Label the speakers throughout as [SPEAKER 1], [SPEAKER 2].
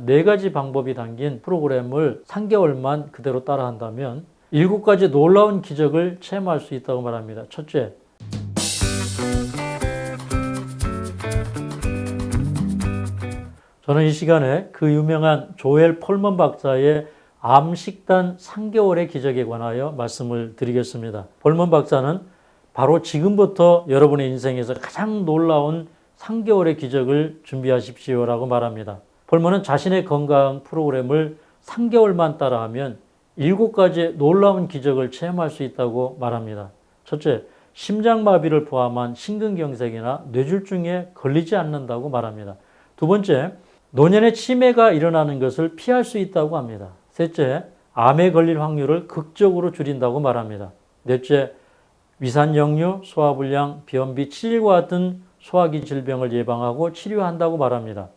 [SPEAKER 1] 4가지 방법이 담긴 프로그램을 3개월만 그대로 따라한다면 7가지 놀라운 기적을 체험할 수 있다고 말합니다. 첫째, 저는 이 시간에 그 유명한 조엘 폴먼 박사의 암식단 3개월의 기적에 관하여 말씀을 드리겠습니다. 폴먼 박사는 바로 지금부터 여러분의 인생에서 가장 놀라운 3개월의 기적을 준비하십시오라고 말합니다. 폴먼은 자신의 건강 프로그램을 3개월만 따라하면 7가지의 놀라운 기적을 체험할 수 있다고 말합니다. 첫째, 심장마비를 포함한 심근경색이나 뇌졸중에 걸리지 않는다고 말합니다. 두 번째, 노년의 치매가 일어나는 것을 피할 수 있다고 합니다. 셋째, 암에 걸릴 확률을 극적으로 줄인다고 말합니다. 넷째, 위산역류, 소화불량, 변비, 치질과 같은 소화기 질병을 예방하고 치료한다고 말합니다.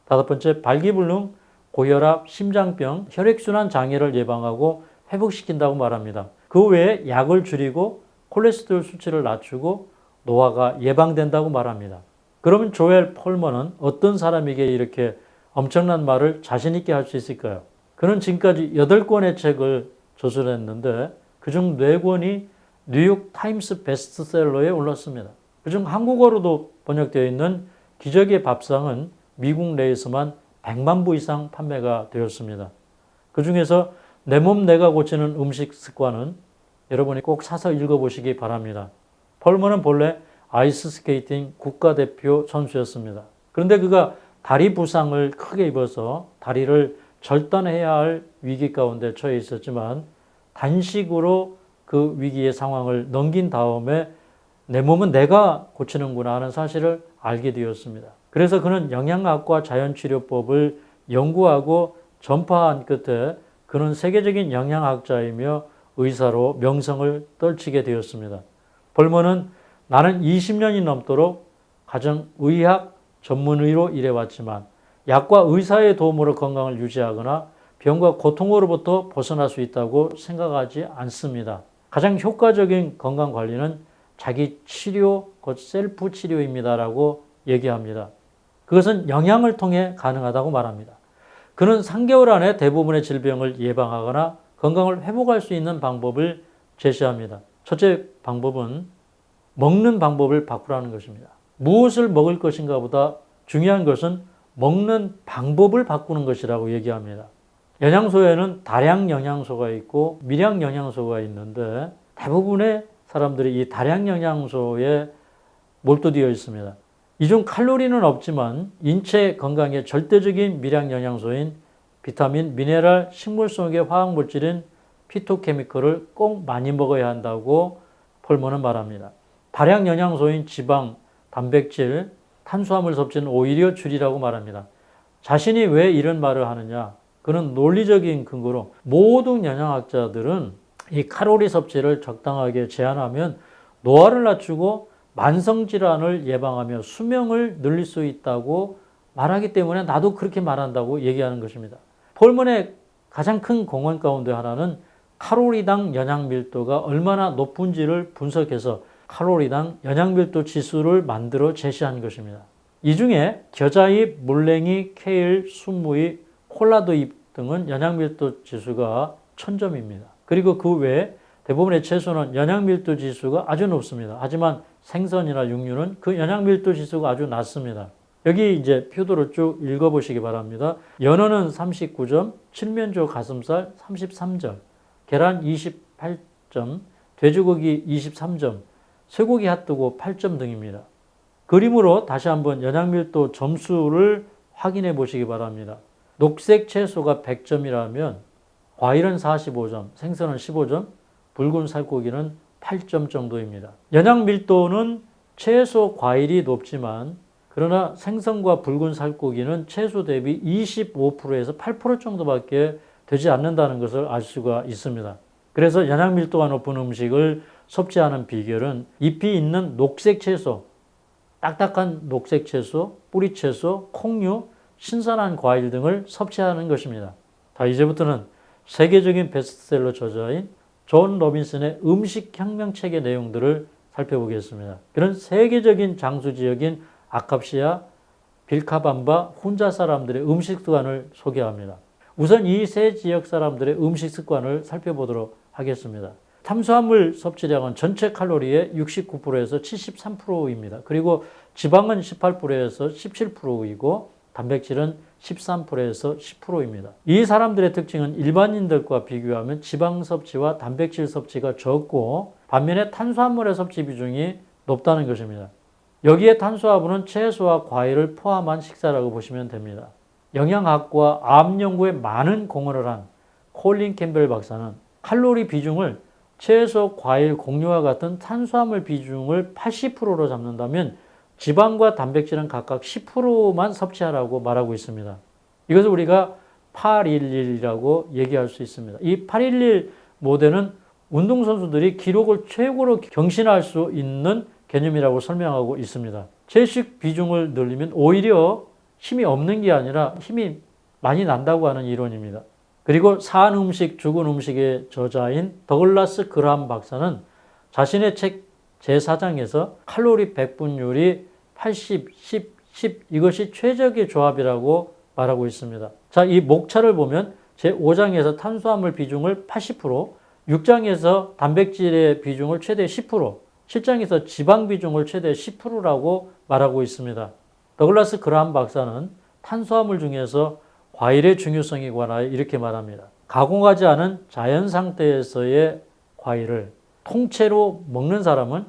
[SPEAKER 1] 다섯 번째, 발기불능, 고혈압, 심장병, 혈액순환 장애를 예방하고 회복시킨다고 말합니다. 그 외에 약을 줄이고 콜레스테롤 수치를 낮추고 노화가 예방된다고 말합니다. 그러면 조엘 폴먼은 어떤 사람에게 이렇게 엄청난 말을 자신 있게 할 수 있을까요? 그는 지금까지 8권의 책을 저술했는데 그중 4권이 뉴욕 타임스 베스트셀러에 올랐습니다. 그중 한국어로도 번역되어 있는 기적의 밥상은 미국 내에서만 100만 부 이상 판매가 되었습니다. 그 중에서 내 몸 내가 고치는 음식 습관은 여러분이 꼭 사서 읽어보시기 바랍니다. 폴먼은 본래 아이스스케이팅 국가대표 선수였습니다. 그런데 그가 다리 부상을 크게 입어서 다리를 절단해야 할 위기 가운데 처해 있었지만 단식으로 그 위기의 상황을 넘긴 다음에 내 몸은 내가 고치는구나 하는 사실을 알게 되었습니다. 그래서 그는 영양학과 자연치료법을 연구하고 전파한 끝에 그는 세계적인 영양학자이며 의사로 명성을 떨치게 되었습니다. 폴먼은 나는 20년이 넘도록 가정의학 전문의로 일해왔지만 약과 의사의 도움으로 건강을 유지하거나 병과 고통으로부터 벗어날 수 있다고 생각하지 않습니다. 가장 효과적인 건강관리는 자기 치료, 곧 셀프 치료입니다라고 얘기합니다. 그것은 영양을 통해 가능하다고 말합니다. 그는 3개월 안에 대부분의 질병을 예방하거나 건강을 회복할 수 있는 방법을 제시합니다. 첫째 방법은 먹는 방법을 바꾸라는 것입니다. 무엇을 먹을 것인가 보다 중요한 것은 먹는 방법을 바꾸는 것이라고 얘기합니다. 영양소에는 다량 영양소가 있고 미량 영양소가 있는데 대부분의 사람들이 이 다량 영양소에 몰두되어 있습니다. 이 중 칼로리는 없지만 인체 건강에 절대적인 미량 영양소인 비타민, 미네랄, 식물성의 화학물질인 피토케미컬을 꼭 많이 먹어야 한다고 폴먼은 말합니다. 다량 영양소인 지방, 단백질, 탄수화물 섭취는 오히려 줄이라고 말합니다. 자신이 왜 이런 말을 하느냐? 그는 논리적인 근거로 모든 영양학자들은 이 칼로리 섭취를 적당하게 제한하면 노화를 낮추고 만성질환을 예방하며 수명을 늘릴 수 있다고 말하기 때문에 나도 그렇게 말한다고 얘기하는 것입니다. 폴먼의 가장 큰 공헌 가운데 하나는 칼로리당 영양밀도가 얼마나 높은지를 분석해서 칼로리당 영양밀도 지수를 만들어 제시한 것입니다. 이 중에 겨자잎, 물냉이, 케일, 순무잎, 콜라도잎 등은 영양밀도 지수가 1000점입니다. 그리고 그 외에 대부분의 채소는 영양밀도 지수가 아주 높습니다. 하지만 생선이나 육류는 그 영양밀도 지수가 아주 낮습니다. 여기 이제 표도를 쭉 읽어보시기 바랍니다. 연어는 39점, 칠면조 가슴살 33점, 계란 28점, 돼지고기 23점, 쇠고기 핫도그 8점 등입니다. 그림으로 다시 한번 영양밀도 점수를 확인해 보시기 바랍니다. 녹색 채소가 100점이라면 과일은 45점, 생선은 15점, 붉은 살코기는 8점 정도입니다. 영양밀도는 채소, 과일이 높지만 그러나 생선과 붉은 살코기는 채소 대비 25%에서 8% 정도밖에 되지 않는다는 것을 알 수가 있습니다. 그래서 영양밀도가 높은 음식을 섭취하는 비결은 잎이 있는 녹색 채소, 딱딱한 녹색 채소, 뿌리 채소, 콩류, 신선한 과일 등을 섭취하는 것입니다. 자, 이제부터는 세계적인 베스트셀러 저자인 존 로빈슨의 음식혁명책의 내용들을 살펴보겠습니다. 그런 세계적인 장수지역인 아카시아 빌카밤바 훈자 사람들의 음식 습관을 소개합니다. 우선 이 세 지역 사람들의 음식 습관을 살펴보도록 하겠습니다. 탄수화물 섭취량은 전체 칼로리의 69%에서 73%입니다. 그리고 지방은 18%에서 17%이고 단백질은 13%에서 10%입니다. 이 사람들의 특징은 일반인들과 비교하면 지방 섭취와 단백질 섭취가 적고 반면에 탄수화물의 섭취 비중이 높다는 것입니다. 여기에 탄수화물은 채소와 과일을 포함한 식사라고 보시면 됩니다. 영양학과 암 연구에 많은 공헌을 한 콜린 캠벨 박사는 칼로리 비중을 채소, 과일, 곡류와 같은 탄수화물 비중을 80%로 잡는다면 지방과 단백질은 각각 10%만 섭취하라고 말하고 있습니다. 이것을 우리가 811이라고 얘기할 수 있습니다. 이 811 모델은 운동선수들이 기록을 최고로 경신할 수 있는 개념이라고 설명하고 있습니다. 채식 비중을 늘리면 오히려 힘이 없는 게 아니라 힘이 많이 난다고 하는 이론입니다. 그리고 산 음식, 죽은 음식의 저자인 더글라스 그라함 박사는 자신의 책 제4장에서 칼로리 배분율이 80, 10, 10 이것이 최적의 조합이라고 말하고 있습니다. 자, 이 목차를 보면 제5장에서 탄수화물 비중을 80%, 6장에서 단백질의 비중을 최대 10%, 7장에서 지방 비중을 최대 10%라고 말하고 있습니다. 더글라스 그라함 박사는 탄수화물 중에서 과일의 중요성에 관하여 이렇게 말합니다. 가공하지 않은 자연 상태에서의 과일을 통째로 먹는 사람은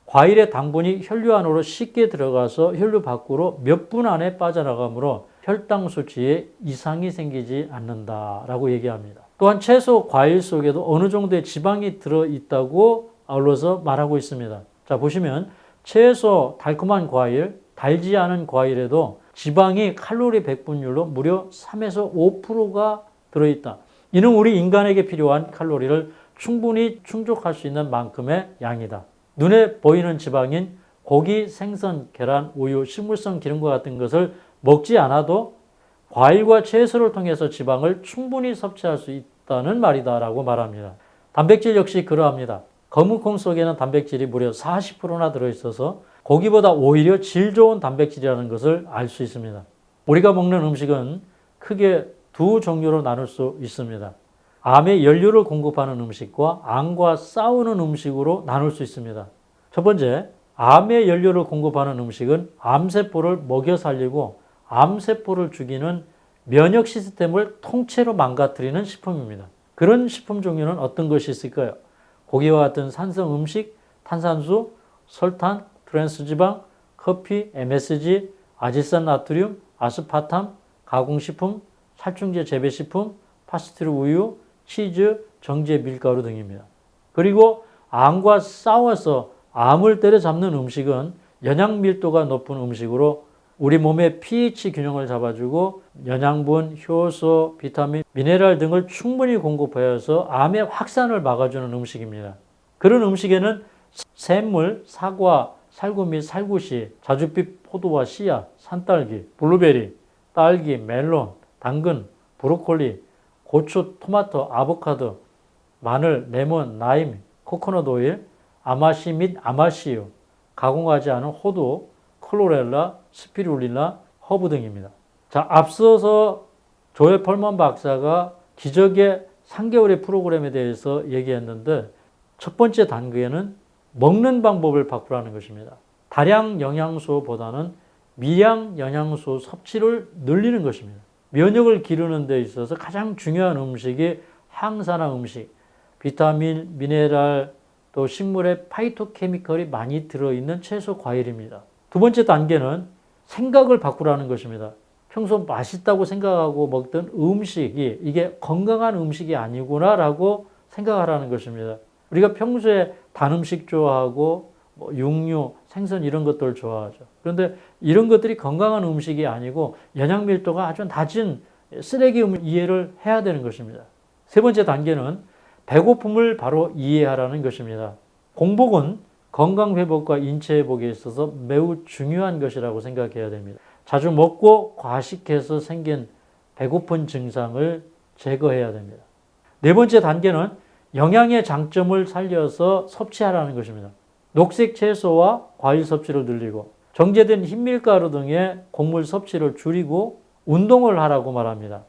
[SPEAKER 1] 과일의 당분이 혈류 안으로 쉽게 들어가서 혈류 밖으로 몇 분 안에 빠져나가므로 혈당 수치에 이상이 생기지 않는다라고 얘기합니다. 또한 채소, 과일 속에도 어느 정도의 지방이 들어있다고 아울러서 말하고 있습니다. 자, 보시면 채소, 달콤한 과일, 달지 않은 과일에도 지방이 칼로리 배분율로 무려 3에서 5%가 들어있다. 이는 우리 인간에게 필요한 칼로리를 충분히 충족할 수 있는 만큼의 양이다. 눈에 보이는 지방인 고기, 생선, 계란, 우유, 식물성 기름과 같은 것을 먹지 않아도 과일과 채소를 통해서 지방을 충분히 섭취할 수 있다는 말이다 라고 말합니다. 단백질 역시 그러합니다. 거무콩 속에는 단백질이 무려 40%나 들어있어서 고기보다 오히려 질 좋은 단백질이라는 것을 알 수 있습니다. 우리가 먹는 음식은 크게 두 종류로 나눌 수 있습니다. 암에 연료를 공급하는 음식과 암과 싸우는 음식으로 나눌 수 있습니다. 첫 번째, 암에 연료를 공급하는 음식은 암세포를 먹여 살리고 암세포를 죽이는 면역 시스템을 통째로 망가뜨리는 식품입니다. 그런 식품 종류는 어떤 것이 있을까요? 고기와 같은 산성 음식, 탄산수, 설탕, 트랜스지방, 커피, MSG, 아지산 나트륨, 아스파탐, 가공식품, 살충제 재배식품, 파스티르 우유, 치즈, 정제 밀가루 등입니다. 그리고 암과 싸워서 암을 때려잡는 음식은 영양 밀도가 높은 음식으로 우리 몸의 pH 균형을 잡아주고 영양분, 효소, 비타민, 미네랄 등을 충분히 공급하여서 암의 확산을 막아주는 음식입니다. 그런 음식에는 샘물, 사과, 살구미, 살구씨, 자줏빛 포도와 씨앗, 산딸기, 블루베리, 딸기, 멜론, 당근, 브로콜리, 고추, 토마토, 아보카도, 마늘, 레몬, 라임, 코코넛 오일, 아마시 및 아마시유, 가공하지 않은 호두, 클로렐라, 스피룰리나, 허브 등입니다. 자, 앞서서 조엘 펄먼 박사가 기적의 3개월의 프로그램에 대해서 얘기했는데 첫 번째 단계는 먹는 방법을 바꾸라는 것입니다. 다량 영양소보다는 미량 영양소 섭취를 늘리는 것입니다. 면역을 기르는 데 있어서 가장 중요한 음식이 항산화 음식, 비타민, 미네랄, 또 식물의 파이토케미컬이 많이 들어있는 채소, 과일입니다. 두 번째 단계는 생각을 바꾸라는 것입니다. 평소 맛있다고 생각하고 먹던 음식이 이게 건강한 음식이 아니구나라고 생각하라는 것입니다. 우리가 평소에 단 음식 좋아하고 육류, 생선 이런 것들 좋아하죠. 그런데 이런 것들이 건강한 음식이 아니고 영양 밀도가 아주 낮은 쓰레기 이해를 해야 되는 것입니다. 세 번째 단계는 배고픔을 바로 이해하라는 것입니다. 공복은 건강 회복과 인체 회복에 있어서 매우 중요한 것이라고 생각해야 됩니다. 자주 먹고 과식해서 생긴 배고픈 증상을 제거해야 됩니다. 네 번째 단계는 영양의 장점을 살려서 섭취하라는 것입니다. 녹색 채소와 과일 섭취를 늘리고 정제된 흰밀가루 등의 곡물 섭취를 줄이고 운동을 하라고 말합니다.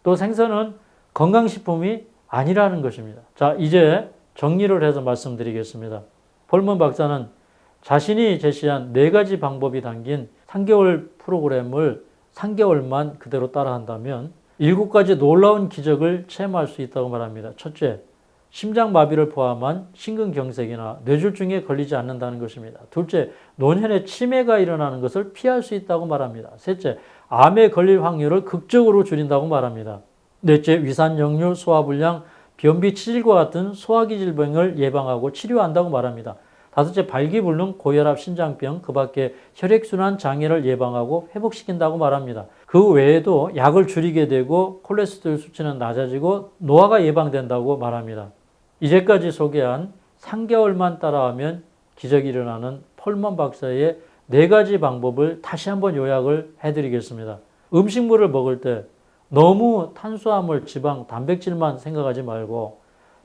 [SPEAKER 1] 또 생선은 건강식품이 아니라는 것입니다. 자, 이제 정리를 해서 말씀드리겠습니다. 폴먼 박사는 자신이 제시한 4가지 방법이 담긴 3개월 프로그램을 3개월만 그대로 따라한다면 7가지 놀라운 기적을 체험할 수 있다고 말합니다. 첫째, 심장마비를 포함한 심근경색이나 뇌졸중에 걸리지 않는다는 것입니다. 둘째, 노년에 치매가 일어나는 것을 피할 수 있다고 말합니다. 셋째, 암에 걸릴 확률을 극적으로 줄인다고 말합니다. 넷째, 위산역류, 소화불량, 변비, 치질과 같은 소화기 질병을 예방하고 치료한다고 말합니다. 다섯째, 발기불능, 고혈압, 신장병, 그 밖에 혈액순환 장애를 예방하고 회복시킨다고 말합니다. 그 외에도 약을 줄이게 되고 콜레스테롤 수치는 낮아지고 노화가 예방된다고 말합니다. 이제까지 소개한 3개월만 따라하면 기적이 일어나는 폴먼 박사의 4가지 방법을 다시 한번 요약을 해드리겠습니다. 음식물을 먹을 때 너무 탄수화물, 지방, 단백질만 생각하지 말고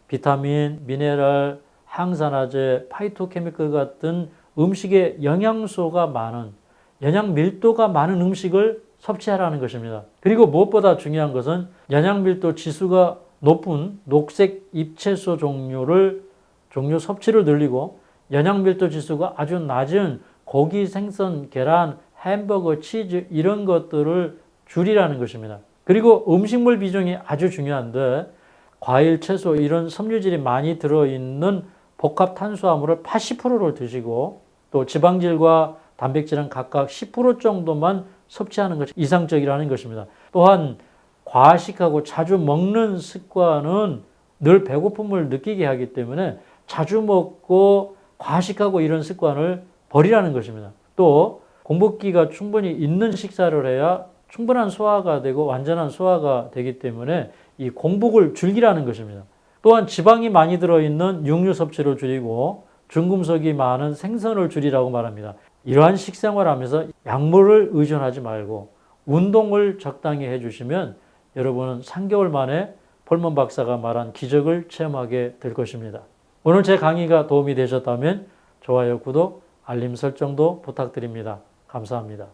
[SPEAKER 1] 비타민, 미네랄, 항산화제, 파이토케미컬 같은 음식에 영양소가 많은, 영양 밀도가 많은 음식을 섭취하라는 것입니다. 그리고 무엇보다 중요한 것은 영양 밀도 지수가 높은 녹색 잎채소 종류 섭취를 늘리고 영양 밀도 지수가 아주 낮은 고기, 생선, 계란, 햄버거, 치즈 이런 것들을 줄이라는 것입니다. 그리고 음식물 비중이 아주 중요한데 과일, 채소 이런 섬유질이 많이 들어있는 복합 탄수화물을 80%를 드시고 또 지방질과 단백질은 각각 10% 정도만 섭취하는 것이 이상적이라는 것입니다. 또한 과식하고 자주 먹는 습관은 늘 배고픔을 느끼게 하기 때문에 자주 먹고 과식하고 이런 습관을 버리라는 것입니다. 또 공복기가 충분히 있는 식사를 해야 충분한 소화가 되고 완전한 소화가 되기 때문에 이 공복을 즐기라는 것입니다. 또한 지방이 많이 들어있는 육류 섭취를 줄이고 중금속이 많은 생선을 줄이라고 말합니다. 이러한 식생활을 하면서 약물을 의존하지 말고 운동을 적당히 해주시면 여러분은 3개월 만에 폴먼 박사가 말한 기적을 체험하게 될 것입니다. 오늘 제 강의가 도움이 되셨다면 좋아요, 구독, 알림 설정도 부탁드립니다. 감사합니다.